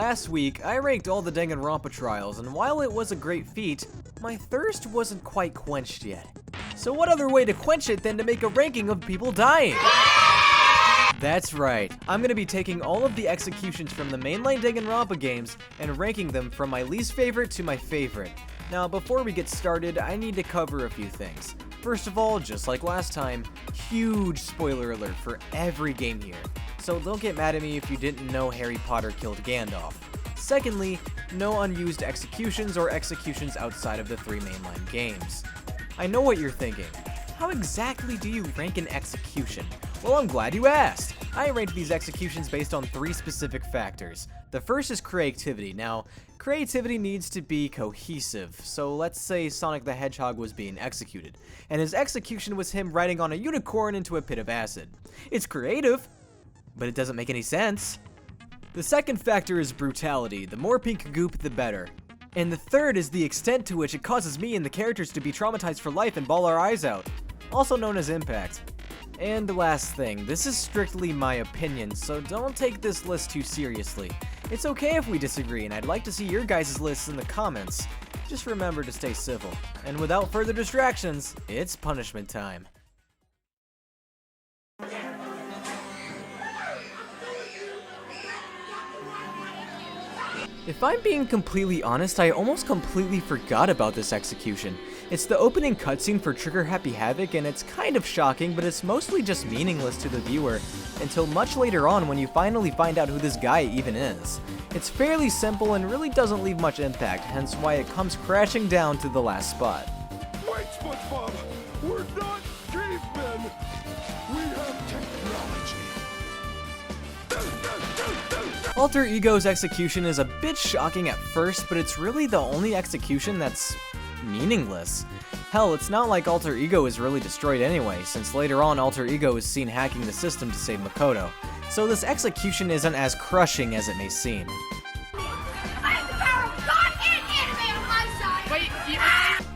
Last week, I ranked all the Danganronpa trials, and while it was a great feat, my thirst wasn't quite quenched yet. So what other way to quench it than to make a ranking of people dying? That's right, I'm gonna be taking all of the executions from the mainline Danganronpa games and ranking them from my least favorite to my favorite. Now, before we get started, I need to cover a few things. First of all, just like last time, huge spoiler alert for every game here. So don't get mad at me if you didn't know Harry Potter killed Gandalf. Secondly, no unused executions or executions outside of the 3 mainline games. I know what you're thinking. How exactly do you rank an execution? Well, I'm glad you asked. I ranked these executions based on 3 specific factors. The first is creativity. Now, creativity needs to be cohesive. So let's say Sonic the Hedgehog was being executed, and his execution was him riding on a unicorn into a pit of acid. It's creative, but it doesn't make any sense. The second factor is brutality. The more pink goop, the better. And the third is the extent to which it causes me and the characters to be traumatized for life and bawl our eyes out, also known as impact. And the last thing, this is strictly my opinion, so don't take this list too seriously. It's okay if we disagree, and I'd like to see your guys' lists in the comments. Just remember to stay civil. And without further distractions, it's punishment time. If I'm being completely honest, I almost completely forgot about this execution. It's the opening cutscene for Trigger Happy Havoc, and it's kind of shocking, but it's mostly just meaningless to the viewer until much later on when you finally find out who this guy even is. It's fairly simple and really doesn't leave much impact, hence why it comes crashing down to the last spot. Wait, SpongeBob! We're not cavemen! We have technology! Alter Ego's execution is a bit shocking at first, but it's really the only execution that's meaningless. Hell, it's not like Alter Ego is really destroyed anyway, since later on Alter Ego is seen hacking the system to save Makoto. So this execution isn't as crushing as it may seem.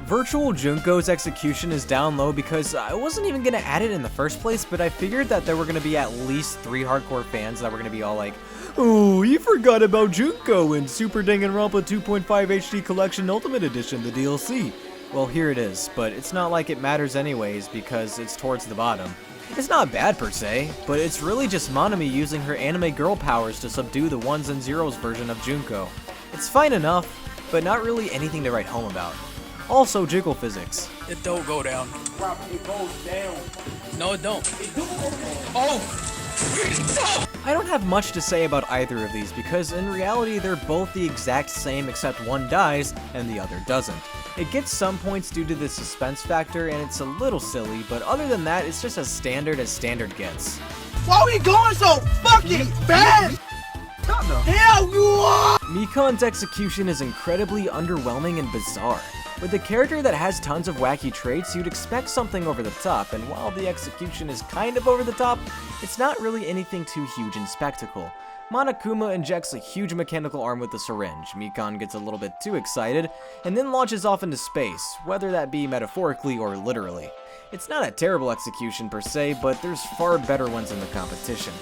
Virtual Junko's execution is down low because I wasn't even gonna add it in the first place, but I figured that there were gonna be at least 3 hardcore fans that were gonna be all like, "Oh, you forgot about Junko in Super Danganronpa 2.5 HD Collection Ultimate Edition, the DLC." Well, here it is, but it's not like it matters anyways because it's towards the bottom. It's not bad per se, but it's really just Monami using her anime girl powers to subdue the ones and zeros version of Junko. It's fine enough, but not really anything to write home about. Also, jiggle physics. It don't go down. It goes down. No, it don't. Oh! I don't have much to say about either of these because in reality they're both the exact same except one dies and the other doesn't. It gets some points due to the suspense factor and it's a little silly, but other than that it's just as standard gets. Why are we going so fucking fast? Hell no! Mikan's execution is incredibly underwhelming and bizarre. With a character that has tons of wacky traits, you'd expect something over the top, and while the execution is kind of over the top, it's not really anything too huge in spectacle. Monokuma injects a huge mechanical arm with a syringe, Mikan gets a little bit too excited, and then launches off into space, whether that be metaphorically or literally. It's not a terrible execution per se, but there's far better ones in the competition.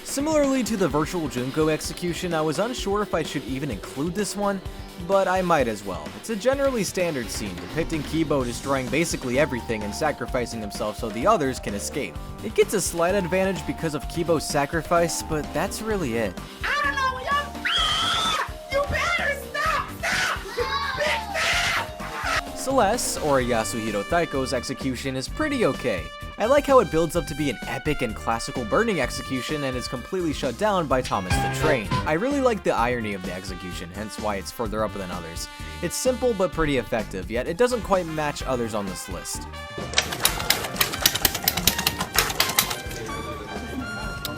Similarly to the Virtual Junko execution, I was unsure if I should even include this one, but I might as well. It's a generally standard scene, depicting Kibo destroying basically everything and sacrificing himself so the others can escape. It gets a slight advantage because of Kibo's sacrifice, but that's really it. I don't know, you better stop! Stop! Celeste, or Yasuhiro Taiko's execution is pretty okay. I like how it builds up to be an epic and classical burning execution and is completely shut down by Thomas the Train. I really like the irony of the execution, hence why it's further up than others. It's simple but pretty effective, yet it doesn't quite match others on this list.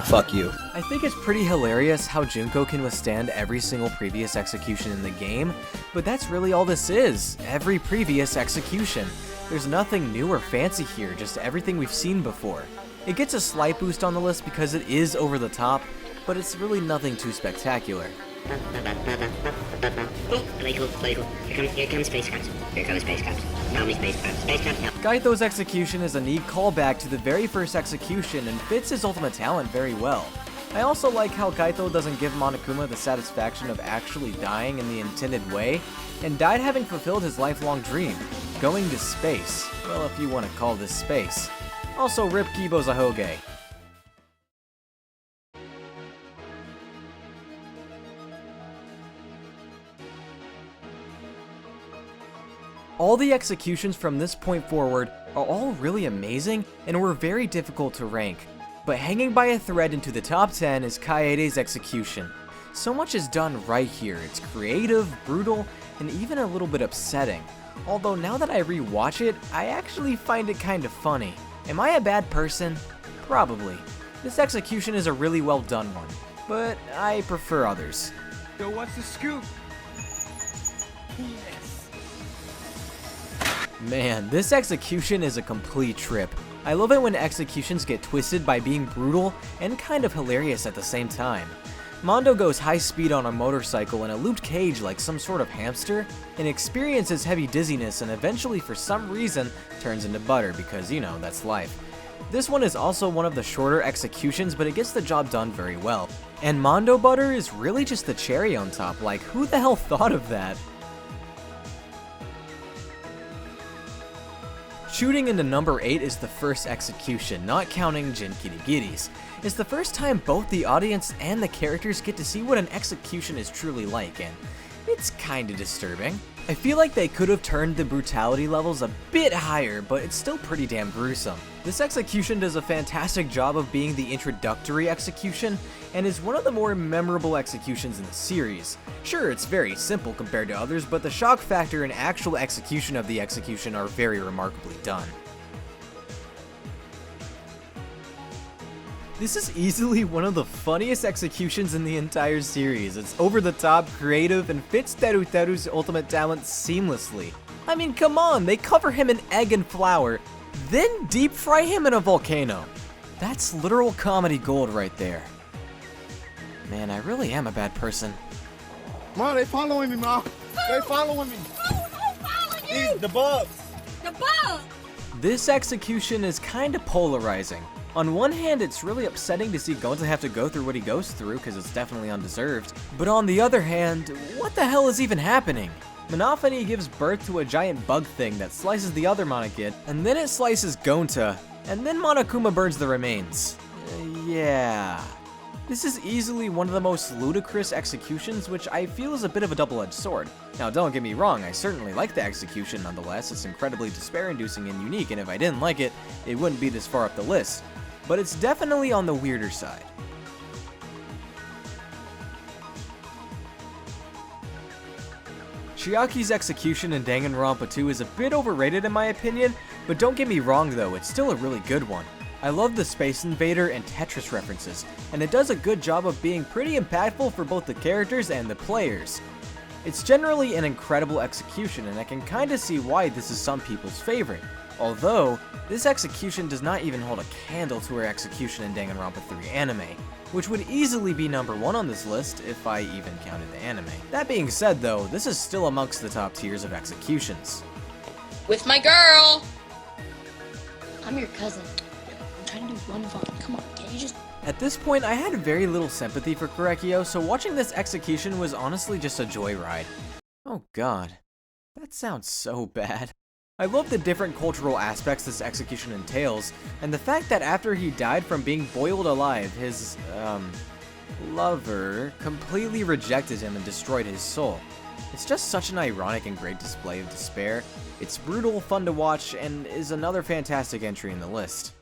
Fuck you. I think it's pretty hilarious how Junko can withstand every single previous execution in the game, but that's really all this is, every previous execution. There's nothing new or fancy here, just everything we've seen before. It gets a slight boost on the list because it is over the top, but it's really nothing too spectacular. Oh, really cool, really cool. Here comes space cops. Here comes space cops. Gaito's execution is a neat callback to the very first execution and fits his ultimate talent very well. I also like how Gaito doesn't give Monokuma the satisfaction of actually dying in the intended way, and died having fulfilled his lifelong dream, going to space. Well, if you want to call this space. Also, rip Kibo Zahoge. All the executions from this point forward are all really amazing and were very difficult to rank, but hanging by a thread into the top 10 is Kaede's execution. So much is done right here. It's creative, brutal, and even a little bit upsetting. Although now that I rewatch it, I actually find it kind of funny. Am I a bad person? Probably. This execution is a really well done one, but I prefer others. So what's the scoop? Man, this execution is a complete trip. I love it when executions get twisted by being brutal and kind of hilarious at the same time. Mondo goes high speed on a motorcycle in a looped cage like some sort of hamster, and experiences heavy dizziness and eventually for some reason turns into butter because, you know, that's life. This one is also one of the shorter executions, but it gets the job done very well. And Mondo butter is really just the cherry on top, like who the hell thought of that? Shooting into number 8 is the first execution, not counting Jin Kirigiri's. It's the first time both the audience and the characters get to see what an execution is truly like, and it's kinda disturbing. I feel like they could have turned the brutality levels a bit higher, but it's still pretty damn gruesome. This execution does a fantastic job of being the introductory execution, and is one of the more memorable executions in the series. Sure, it's very simple compared to others, but the shock factor and actual execution of the execution are very remarkably done. This is easily one of the funniest executions in the entire series. It's over the top, creative, and fits Teru's ultimate talent seamlessly. I mean, come on, they cover him in egg and flour, then deep fry him in a volcano. That's literal comedy gold right there. Man, I really am a bad person. Mom, they following me, Mom. They following me. Who's following you? The bugs. The bug! This execution is kinda polarizing. On one hand, it's really upsetting to see Gonta have to go through what he goes through because it's definitely undeserved. But on the other hand, what the hell is even happening? Monophony gives birth to a giant bug thing that slices the other Monokid, and then it slices Gonta, and then Monokuma burns the remains. Yeah. This is easily one of the most ludicrous executions, which I feel is a bit of a double-edged sword. Now, don't get me wrong, I certainly like the execution nonetheless. It's incredibly despair-inducing and unique, and if I didn't like it, it wouldn't be this far up the list. But it's definitely on the weirder side. Chiaki's execution in Danganronpa 2 is a bit overrated in my opinion, but don't get me wrong though, it's still a really good one. I love the Space Invader and Tetris references, and it does a good job of being pretty impactful for both the characters and the players. It's generally an incredible execution, and I can kinda see why this is some people's favorite. Although, this execution does not even hold a candle to her execution in Danganronpa 3 anime, which would easily be number 1 on this list if I even counted the anime. That being said though, this is still amongst the top tiers of executions. With my girl! I'm your cousin. I'm trying to do one fun. Come on, can't you just... At this point, I had very little sympathy for Korekiyo, so watching this execution was honestly just a joyride. Oh god, that sounds so bad. I love the different cultural aspects this execution entails, and the fact that after he died from being boiled alive, his, lover completely rejected him and destroyed his soul. It's just such an ironic and great display of despair. It's brutal, fun to watch, and is another fantastic entry in the list.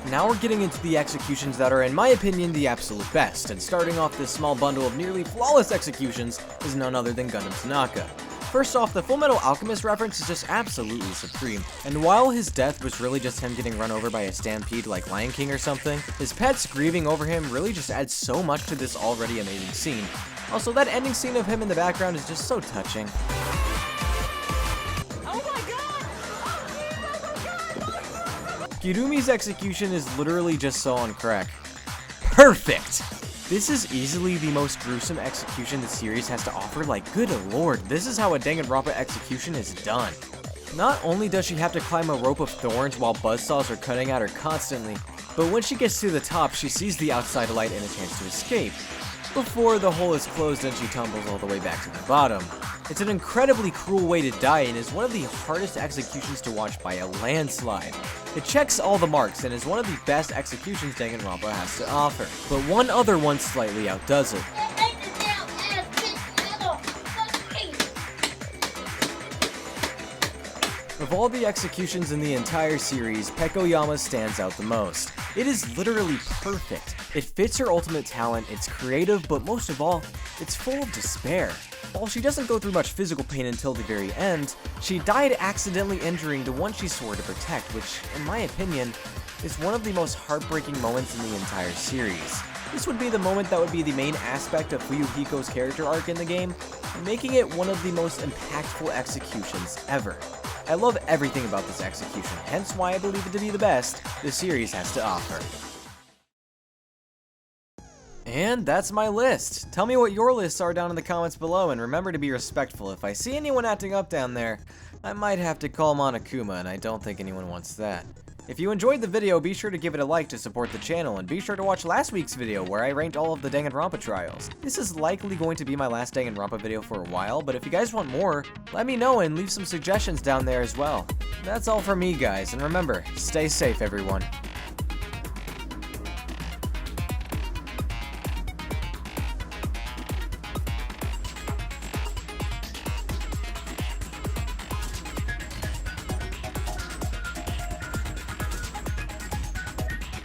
Now we're getting into the executions that are, in my opinion, the absolute best, and starting off this small bundle of nearly flawless executions is none other than Gundam Tanaka. First off, the Fullmetal Alchemist reference is just absolutely supreme, and while his death was really just him getting run over by a stampede like Lion King or something, his pets grieving over him really just adds so much to this already amazing scene. Also, that ending scene of him in the background is just so touching. Kirumi's execution is literally just so on crack. Perfect! This is easily the most gruesome execution the series has to offer. Like, good lord, this is how a Danganronpa execution is done. Not only does she have to climb a rope of thorns while buzzsaws are cutting at her constantly, but when she gets to the top, she sees the outside light and a chance to escape, before the hole is closed and she tumbles all the way back to the bottom. It's an incredibly cruel way to die and is one of the hardest executions to watch by a landslide. It checks all the marks and is one of the best executions Danganronpa has to offer, but one other one slightly outdoes it. Of all the executions in the entire series, Pekoyama stands out the most. It is literally perfect. It fits her ultimate talent, it's creative, but most of all, it's full of despair. While she doesn't go through much physical pain until the very end, she died accidentally injuring the one she swore to protect, which, in my opinion, is one of the most heartbreaking moments in the entire series. This would be the moment that would be the main aspect of Fuyuhiko's character arc in the game, making it one of the most impactful executions ever. I love everything about this execution, hence why I believe it to be the best the series has to offer. And that's my list. Tell me what your lists are down in the comments below, and remember to be respectful. If I see anyone acting up down there, I might have to call Monokuma, and I don't think anyone wants that. If you enjoyed the video, be sure to give it a like to support the channel, and be sure to watch last week's video where I ranked all of the Danganronpa trials. This is likely going to be my last Danganronpa video for a while, but if you guys want more, let me know and leave some suggestions down there as well. That's all from me, guys, and remember, stay safe, everyone.